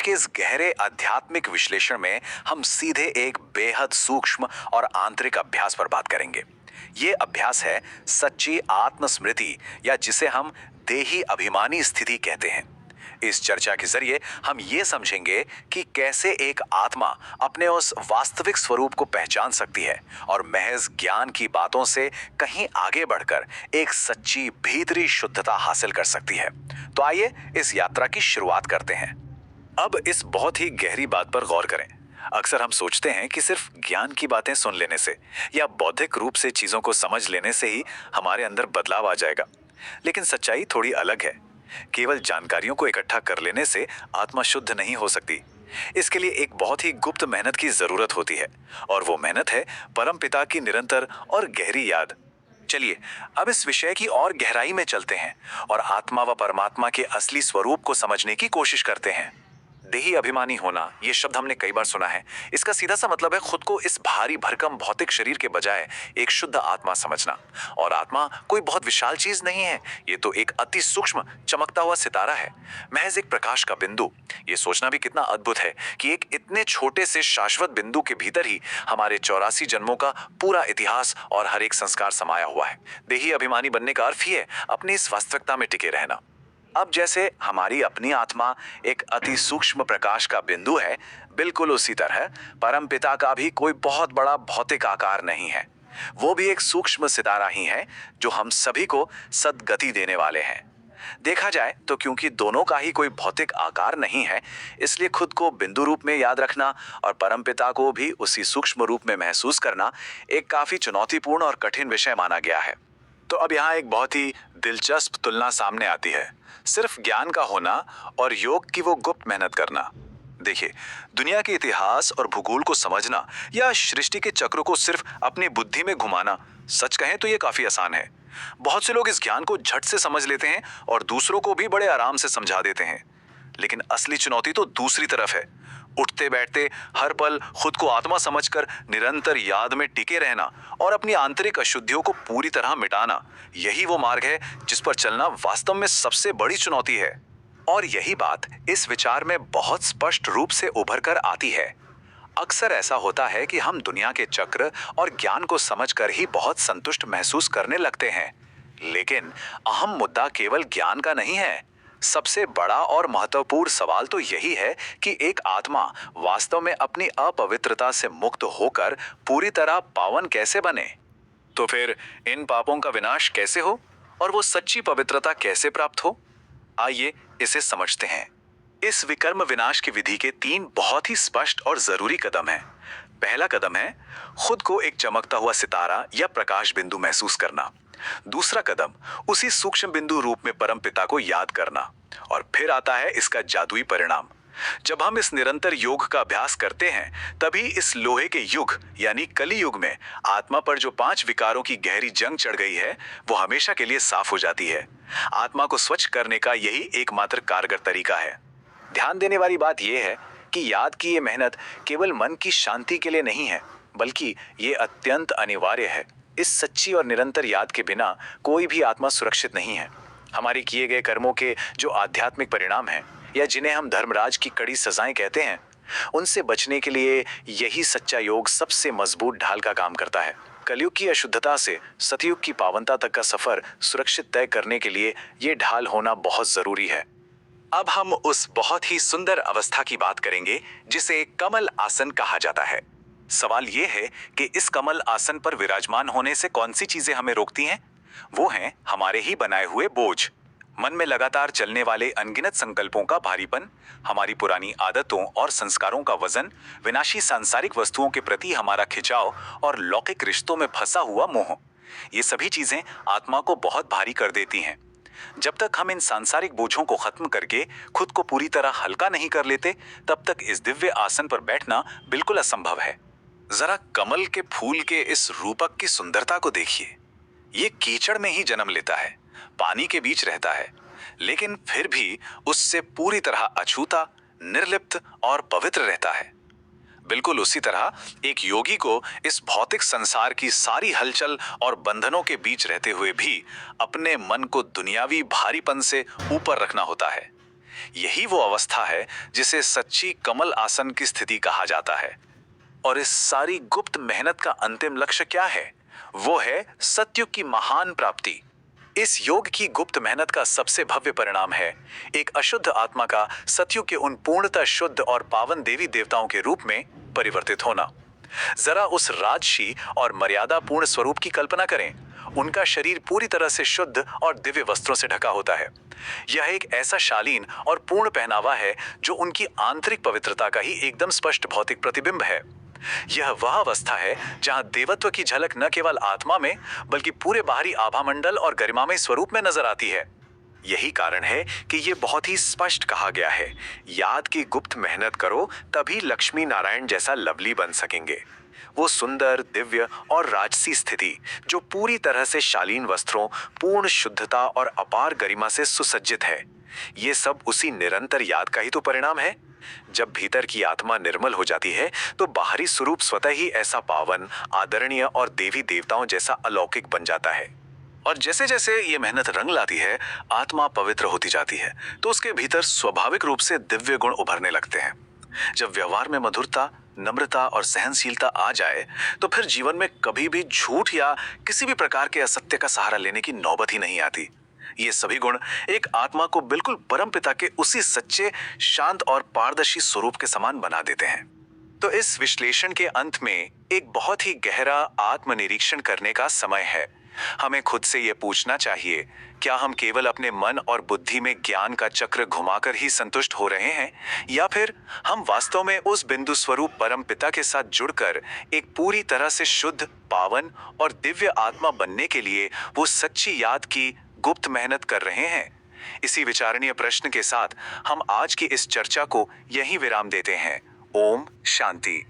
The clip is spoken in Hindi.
के इस गहरे आध्यात्मिक विश्लेषण में हम सीधे एक बेहद सूक्ष्म और आंतरिक अभ्यास पर बात करेंगे। ये अभ्यास है सच्ची आत्मस्मृति, या जिसे हम देही अभिमानी स्थिति कहते हैं। इस चर्चा के जरिए हम ये समझेंगे कि कैसे एक आत्मा अपने उस वास्तविक स्वरूप को पहचान सकती है और महज ज्ञान की बातों से कहीं आगे बढ़कर एक सच्ची भीतरी शुद्धता हासिल कर सकती है। तो आइए इस यात्रा की शुरुआत करते हैं। अब इस बहुत ही गहरी बात पर गौर करें। अक्सर हम सोचते हैं कि सिर्फ ज्ञान की बातें सुन लेने से या बौद्धिक रूप से चीजों को समझ लेने से ही हमारे अंदर बदलाव आ जाएगा, लेकिन सच्चाई थोड़ी अलग है। केवल जानकारियों को इकट्ठा कर लेने से आत्मा शुद्ध नहीं हो सकती। इसके लिए एक बहुत ही गुप्त मेहनत की जरूरत होती है, और वो मेहनत है परमपिता की निरंतर और गहरी याद। चलिए अब इस विषय की और गहराई में चलते हैं और आत्मा व परमात्मा के असली स्वरूप को समझने की कोशिश करते हैं। देही अभिमानी होना, ये शब्द हमने कई बार सुना है। इसका सीधा सा मतलब है खुद को इस भारी भरकम भौतिक शरीर के बजाय एक शुद्ध आत्मा समझना। और आत्मा कोई बहुत विशाल चीज नहीं है, ये तो एक अति सूक्ष्म चमकता हुआ सितारा है, महज एक प्रकाश का बिंदु। ये सोचना भी कितना अद्भुत है कि एक इतने छोटे से शाश्वत बिंदु के भीतर ही हमारे 84 जन्मों का पूरा इतिहास और हर एक संस्कार समाया हुआ है। देही अभिमानी बनने का अर्थ ही है अपनी इस वास्तविकता में टिके रहना। अब जैसे हमारी अपनी आत्मा एक अति सूक्ष्म प्रकाश का बिंदु है, बिल्कुल उसी तरह परमपिता का भी कोई बहुत बड़ा भौतिक आकार नहीं है। वो भी एक सूक्ष्म सितारा ही है जो हम सभी को सद्गति देने वाले हैं। देखा जाए तो क्योंकि दोनों का ही कोई भौतिक आकार नहीं है, इसलिए खुद को बिंदु रूप में याद रखना और परमपिता को भी उसी सूक्ष्म रूप में महसूस करना एक काफी चुनौतीपूर्ण और कठिन विषय माना गया है। तो अब यहाँ एक बहुत ही दिलचस्प तुलना सामने आती है, सिर्फ ज्ञान का होना और योग की वो गुप्त मेहनत करना। देखिए, दुनिया के इतिहास और भूगोल को समझना या सृष्टि के चक्र को सिर्फ अपनी बुद्धि में घुमाना, सच कहें तो ये काफी आसान है। बहुत से लोग इस ज्ञान को झट से समझ लेते हैं और दूसरों को भी बड़े आराम से समझा देते हैं। लेकिन असली चुनौती तो दूसरी तरफ है। उठते बैठते हर पल खुद को आत्मा समझकर निरंतर याद में टिके रहना और अपनी आंतरिक अशुद्धियों को पूरी तरह मिटाना, यही वो मार्ग है जिस पर चलना वास्तव में सबसे बड़ी चुनौती है। और यही बात इस विचार में बहुत स्पष्ट रूप से उभर कर आती है। अक्सर ऐसा होता है कि हम दुनिया के चक्र और ज्ञान को समझकर ही बहुत संतुष्ट महसूस करने लगते हैं, लेकिन अहम मुद्दा केवल ज्ञान का नहीं है। सबसे बड़ा और महत्वपूर्ण सवाल तो यही है कि एक आत्मा वास्तव में अपनी अपवित्रता से मुक्त होकर पूरी तरह पावन कैसे बने। तो फिर इन पापों का विनाश कैसे हो और वो सच्ची पवित्रता कैसे प्राप्त हो? आइए इसे समझते हैं। इस विकर्म विनाश की विधि के 3 बहुत ही स्पष्ट और जरूरी कदम हैं। पहला कदम है खुद को एक चमकता हुआ सितारा या प्रकाश बिंदु महसूस करना। दूसरा कदम उसी सूक्ष्म बिंदु रूप में परमपिता को याद करना। और फिर आता है इसका जादुई परिणाम। जब हम इस निरंतर योग का अभ्यास करते हैं, तभी इस लोहे के युग यानी कली युग में आत्मा पर जो 5 विकारों की गहरी जंग चढ़ गई है, वो हमेशा के लिए साफ हो जाती है। आत्मा को स्वच्छ करने का यही एकमात्र कारगर तरीका है। ध्यान देने वाली बात यह है कि याद की ये मेहनत केवल मन की शांति के लिए नहीं है, बल्कि ये अत्यंत अनिवार्य है। इस सच्ची और निरंतर याद के बिना कोई भी आत्मा सुरक्षित नहीं है। हमारे किए गए कर्मों के जो आध्यात्मिक परिणाम हैं, या जिन्हें हम धर्मराज की कड़ी सजाएं कहते हैं, उनसे बचने के लिए यही सच्चा योग सबसे मजबूत ढाल का काम करता है। कलयुग की अशुद्धता से सतयुग की पावनता तक का सफर सुरक्षित तय करने के लिए ये ढाल होना बहुत जरूरी है। अब हम उस बहुत ही सुंदर अवस्था की बात करेंगे जिसे कमल आसन कहा जाता है। सवाल ये है कि इस कमल आसन पर विराजमान होने से कौन सी चीजें हमें रोकती हैं? वो हैं हमारे ही बनाए हुए बोझ, मन में लगातार चलने वाले अनगिनत संकल्पों का भारीपन, हमारी पुरानी आदतों और संस्कारों का वजन, विनाशी सांसारिक वस्तुओं के प्रति हमारा खिंचाव और लौकिक रिश्तों में फंसा हुआ मोह। ये सभी चीजें आत्मा को बहुत भारी कर देती हैं। जब तक हम इन सांसारिक बोझों को खत्म करके खुद को पूरी तरह हल्का नहीं कर लेते, तब तक इस दिव्य आसन पर बैठना बिल्कुल असंभव है। जरा कमल के फूल के इस रूपक की सुंदरता को देखिए। ये कीचड़ में ही जन्म लेता है, पानी के बीच रहता है, लेकिन फिर भी उससे पूरी तरह अछूता, निर्लिप्त और पवित्र रहता है। बिल्कुल उसी तरह एक योगी को इस भौतिक संसार की सारी हलचल और बंधनों के बीच रहते हुए भी अपने मन को दुनियावी भारीपन से ऊपर रखना होता है। यही वो अवस्था है जिसे सच्ची कमल आसन की स्थिति कहा जाता है। और इस सारी गुप्त मेहनत का अंतिम लक्ष्य क्या है? वो है सत्युग की महान प्राप्ति। इस योग की गुप्त मेहनत का सबसे भव्य परिणाम है एक अशुद्ध आत्मा का सत्युग के उन पूर्णतः शुद्ध और पावन देवी देवताओं के रूप में परिवर्तित होना। जरा उस राजशी और मर्यादापूर्ण स्वरूप की कल्पना करें। उनका शरीर पूरी तरह से शुद्ध और दिव्य वस्त्रों से ढका होता है। यह एक ऐसा शालीन और पूर्ण पहनावा है जो उनकी आंतरिक पवित्रता का ही एकदम स्पष्ट भौतिक प्रतिबिंब है। यह वह अवस्था है जहां देवत्व की झलक न केवल आत्मा में बल्कि पूरे बाहरी आभामंडल और गरिमामय स्वरूप में नजर आती है। यही कारण है कि यह बहुत ही स्पष्ट कहा गया है, याद की गुप्त मेहनत करो तभी लक्ष्मी नारायण जैसा लवली बन सकेंगे। वो सुंदर, दिव्य और राजसी स्थिति जो पूरी तरह से शालीन वस्त्रों, पूर्ण शुद्धता और अपार गरिमा से सुसज्जित है, ये सब उसी निरंतर याद का ही तो परिणाम है। जब भीतर की आत्मा निर्मल हो जाती है तो बाहरी स्वरूप स्वतः ही ऐसा पावन, आदरणीय और देवी देवताओं जैसा अलौकिक बन जाता है। और जैसे जैसे ये मेहनत रंग लाती है, आत्मा पवित्र होती जाती है, तो उसके भीतर स्वाभाविक रूप से दिव्य गुण उभरने लगते हैं। जब व्यवहार में मधुरता, नम्रता और सहनशीलता आ जाए तो फिर जीवन में कभी भी झूठ या किसी भी प्रकार के असत्य का सहारा लेने की नौबत ही नहीं आती। ये सभी गुण एक आत्मा को बिल्कुल परमपिता के उसी सच्चे, शांत और पारदर्शी स्वरूप के समान बना देते हैं। तो इस विश्लेषण के अंत में एक बहुत ही गहरा आत्मनिरीक्षण करने का समय है। हमें खुद से ये पूछना चाहिए, क्या हम केवल अपने मन और बुद्धि में ज्ञान का चक्र घुमाकर ही संतुष्ट हो रहे हैं, या फिर हम वास्तव में उस बिंदु स्वरूप परम पिता के साथ जुड़कर एक पूरी तरह से शुद्ध, पावन और दिव्य आत्मा बनने के लिए वो सच्ची याद की गुप्त मेहनत कर रहे हैं? इसी विचारणीय प्रश्न के साथ हम आज की इस चर्चा को यहीं विराम देते हैं। ओम शांति।